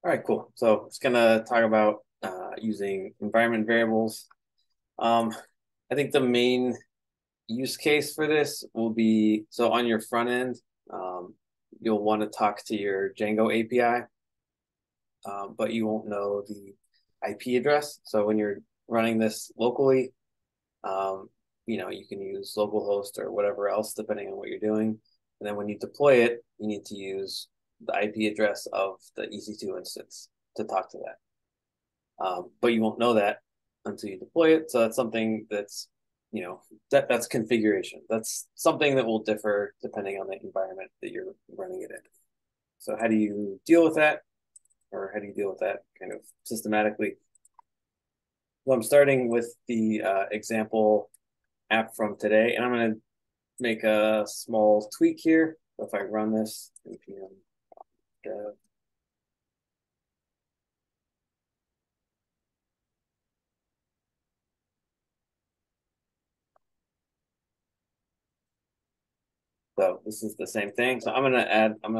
All right, cool. So it's gonna talk about using environment variables. Um, I think the main use case for this will be so on your front end, you'll want to talk to your Django API, but you won't know the IP address. So when you're running this locally, um, you can use localhost or whatever else depending on what you're doing. And then when you deploy it, you need to use the IP address of the EC2 instance to talk to that. But you won't know that until you deploy it. So that's something that's configuration. That's something that will differ depending on the environment that you're running it in. So how do you deal with that, or how do you deal with that kind of systematically? Well, I'm starting with the example app from today, and I'm going to make a small tweak here. So if I run this npm dev, so this is the same thing. So I'm going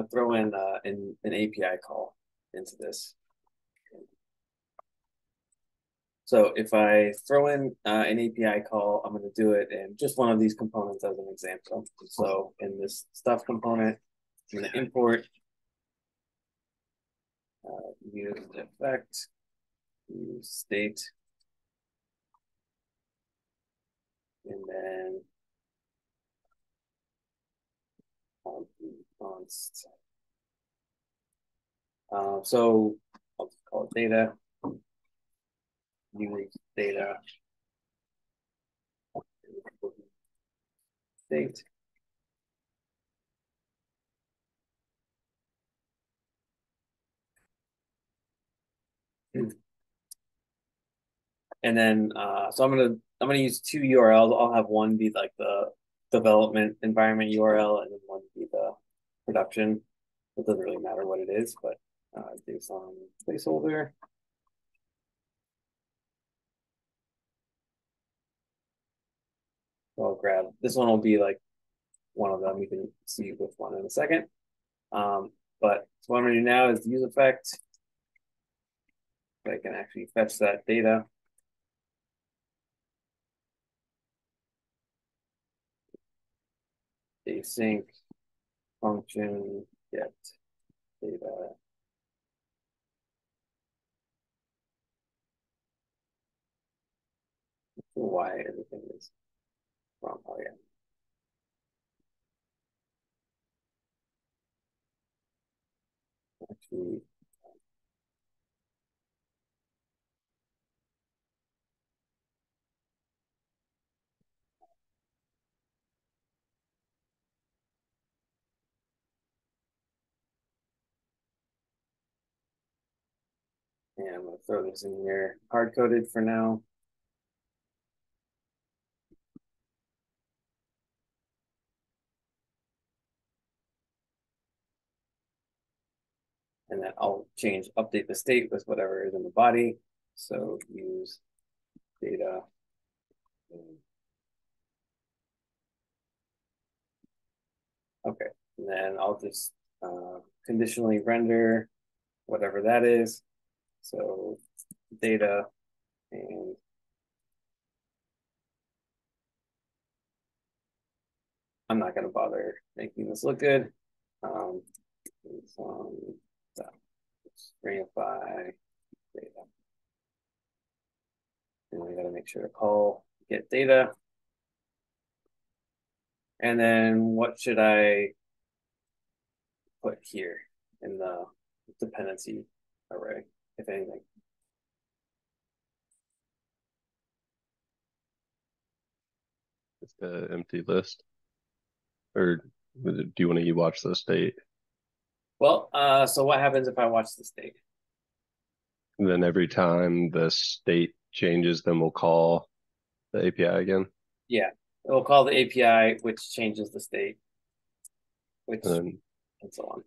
to throw in an API call into this. So if I throw in an API call, I'm going to do it in just one of these components as an example. So in this stuff component, I'm going to import use effect, use state, and then const. So I'll just call it data, use data, state. And then so I'm gonna use two URLs. I'll have one be like the development environment URL, and then one be the production. It doesn't really matter what it is, but do some placeholder. So I'll grab this one will be like one of them. We can see which one in a second. But so what I'm gonna do now is use effect. So I can actually fetch that data. Async function get data. Why everything is wrong. Oh yeah. Actually, and I'm gonna throw this in here hard coded for now. And then I'll update the state with whatever is in the body. So use data. Okay. And then I'll just conditionally render whatever that is. So data, and I'm not going to bother making this look good. Um, stringify data. And we got to make sure to call get data. And then what should I put here in the dependency array, if anything? Just an empty list, or do you want to watch the state? Well, so what happens if I watch the state? And then every time the state changes, then we'll call the API again. Yeah, we'll call the API, which changes the state, And which then and so on.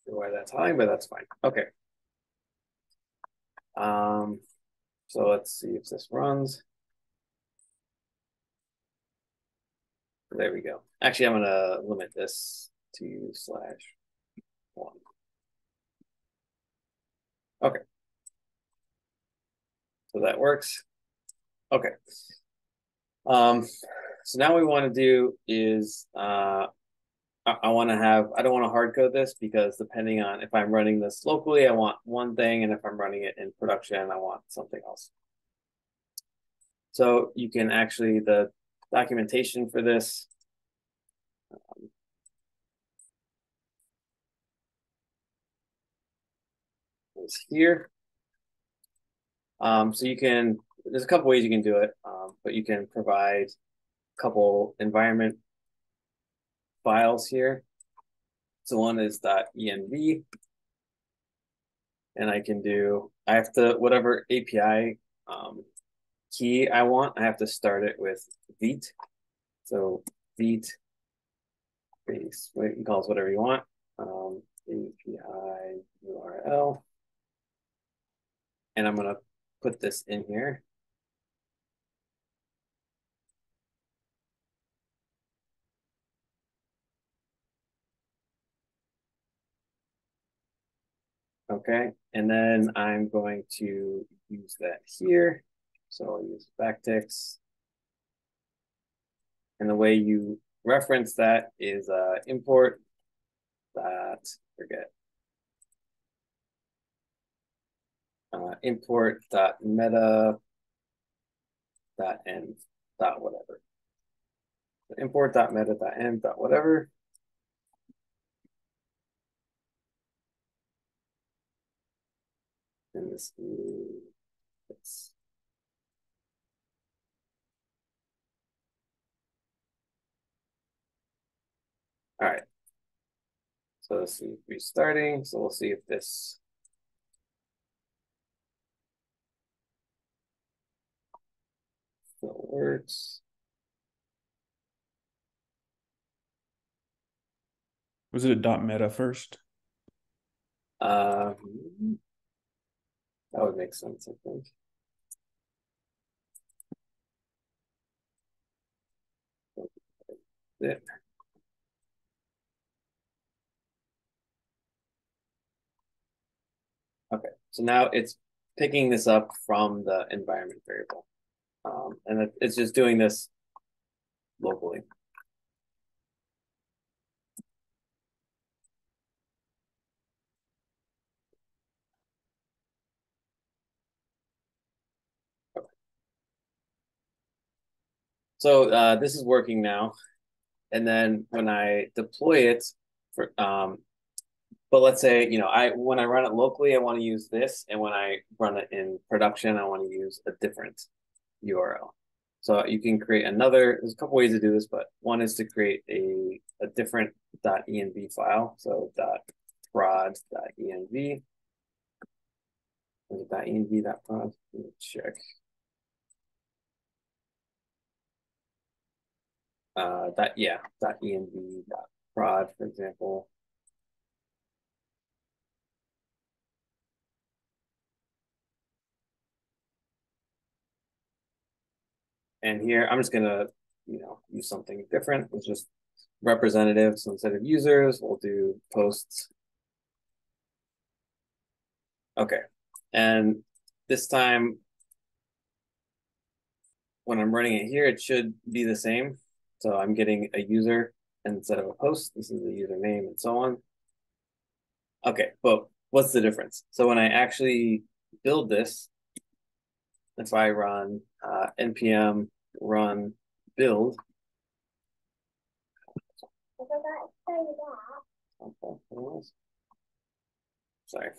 Why that's high, but that's fine. Okay. So let's see if this runs. There we go. Actually, I'm gonna limit this to /1. Okay. So that works. Okay. So now what we want to do is I want to have, I don't want to hard code this because depending on if I'm running this locally, I want one thing, and if I'm running it in production, I want something else. So you can actually, the documentation for this is here. So you can, there's a couple ways you can do it, but you can provide a couple environment files here. So one is .env, and I can do, I have to, whatever API key I want, I have to start it with vite. So vite base, you can call this whatever you want, API URL. And I'm gonna put this in here. Okay, and then I'm going to use that here. So I'll use backticks. And the way you reference that is import that, forget, import dot meta dot end dot whatever. So import dot meta dot end dot whatever. And this is all right. So this is restarting. So we'll see if this still works. Was it a dot meta first? That would make sense, I think. Yeah. Okay, so now it's picking this up from the environment variable. And it's just doing this locally. Okay. So this is working now. And then when I deploy it, for, but let's say, you know, when I run it locally, I want to use this. And when I run it in production, I want to use a different URL. So you can create another, there's a couple ways to do this, but one is to create a different .env file. So .prod.env. Is it .env.prod? Let me check. .env.prod, for example. And here, I'm just gonna, you know, use something different. It's just representative. So instead of users, we'll do posts. Okay. And this time, when I'm running it here, it should be the same. So I'm getting a user instead of a post. This is the username and so on. Okay, but what's the difference? So when I actually build this, if I run npm run build, sorry.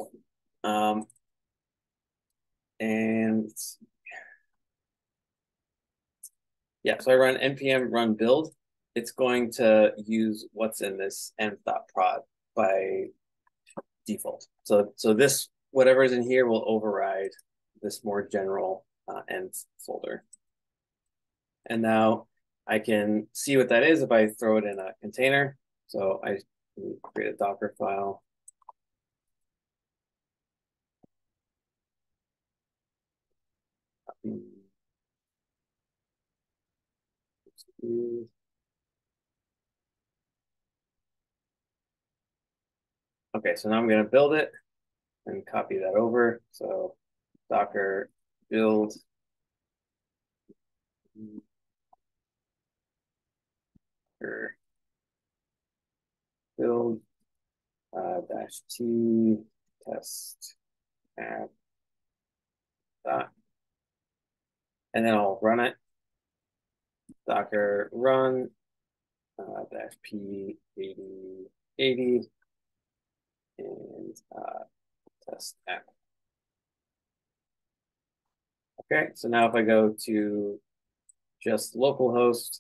And yeah, so I run npm run build. It's going to use what's in this env.prod by default. So this, whatever's in here will override this more general env folder. And now I can see what that is if I throw it in a container. So I create a Docker file. Okay, so now I'm going to build it and copy that over. So Docker build build dash t test app dot, and then I'll run it. Docker run dash p 80 and test app. Okay, so now if I go to just localhost,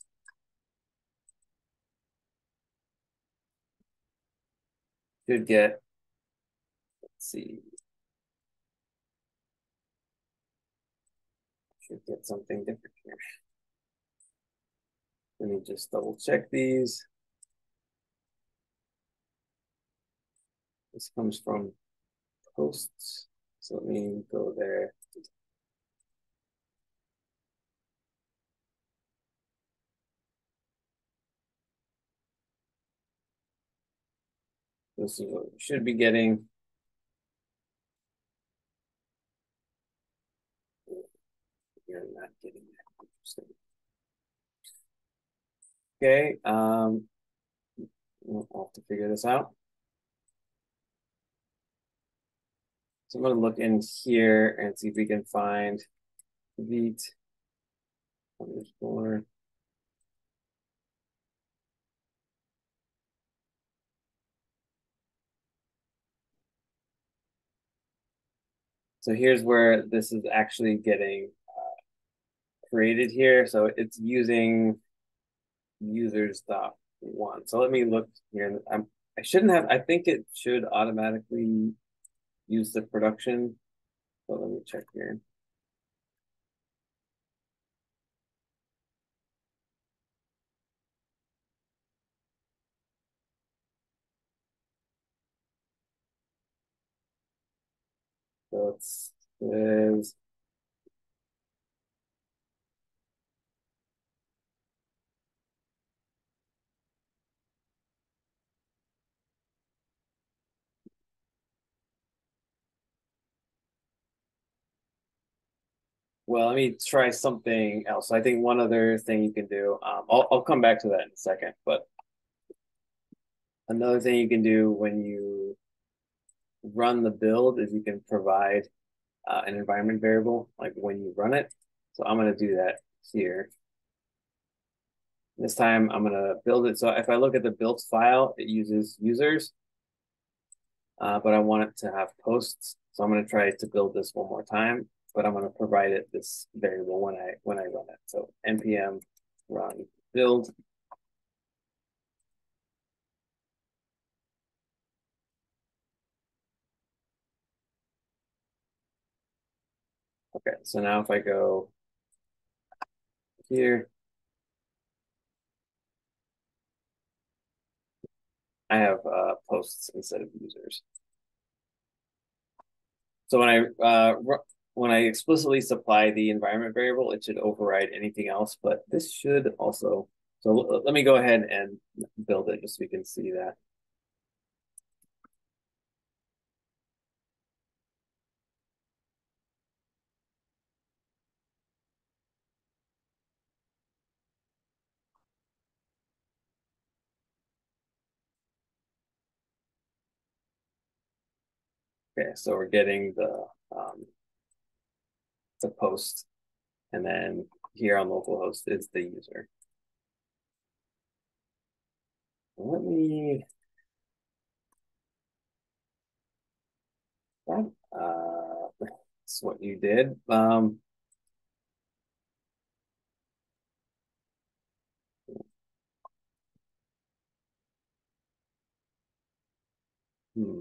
should get, let's see, should get something different here. Let me just double check these. This comes from posts. So let me go there. This is what we should be getting. You're not getting that. Interesting. Okay, we'll have to figure this out. So I'm going to look in here and see if we can find Vite underscore. So here's where this is actually getting created here. So it's using users.1. So let me look here. I shouldn't have, I think it should automatically use the production. So let me check here. So it says, well, let me try something else. I think one other thing you can do, I'll come back to that in a second, but another thing you can do when you run the build is you can provide an environment variable, like when you run it. So I'm going to do that here. This time I'm going to build it. So if I look at the build file, it uses users, but I want it to have posts. So I'm going to try to build this one more time, but I'm going to provide it this variable when I run it. So npm run build. Okay, so now if I go here, I have posts instead of users. So when I explicitly supply the environment variable, it should override anything else, but this should also, so let me go ahead and build it just so we can see that. Okay, so we're getting the post, and then here on localhost is the user. Let me that's what you did. Hmm.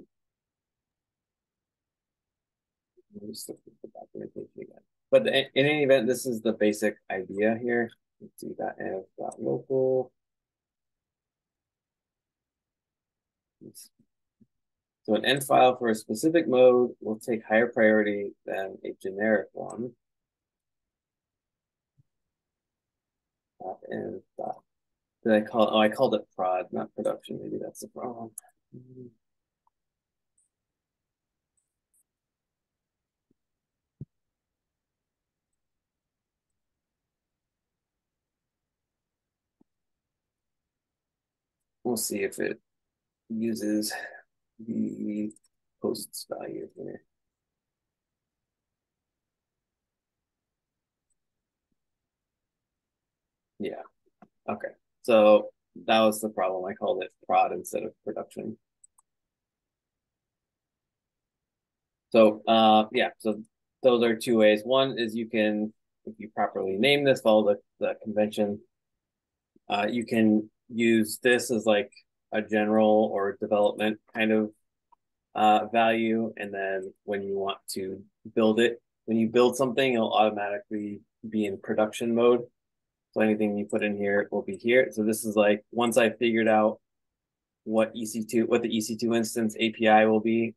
Just look at the documentation again. But in any event, this is the basic idea here. Let's see that as local. So an end file for a specific mode will take higher priority than a generic one. and did I call it? Oh, I called it prod, not production. Maybe that's the problem. We'll see if it uses the posts value here. Yeah. Okay. So that was the problem. I called it prod instead of production. So yeah, so those are two ways. One is you can, if you properly name this, follow the convention, you can use this as like a general or development kind of value. And then when you want to build it, when you build something, it'll automatically be in production mode. So anything you put in here will be here. So this is like, once I figured out what the EC2 instance API will be,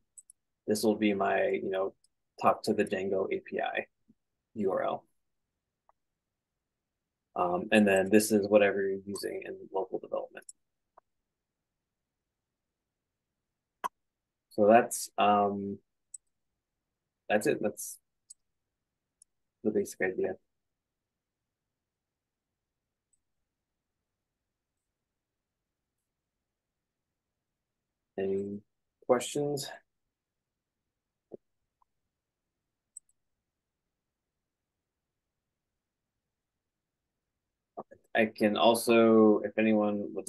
this will be my, talk to the Django API URL. And then this is whatever you're using in local development. So that's it. That's the basic idea. Any questions? I can also, if anyone would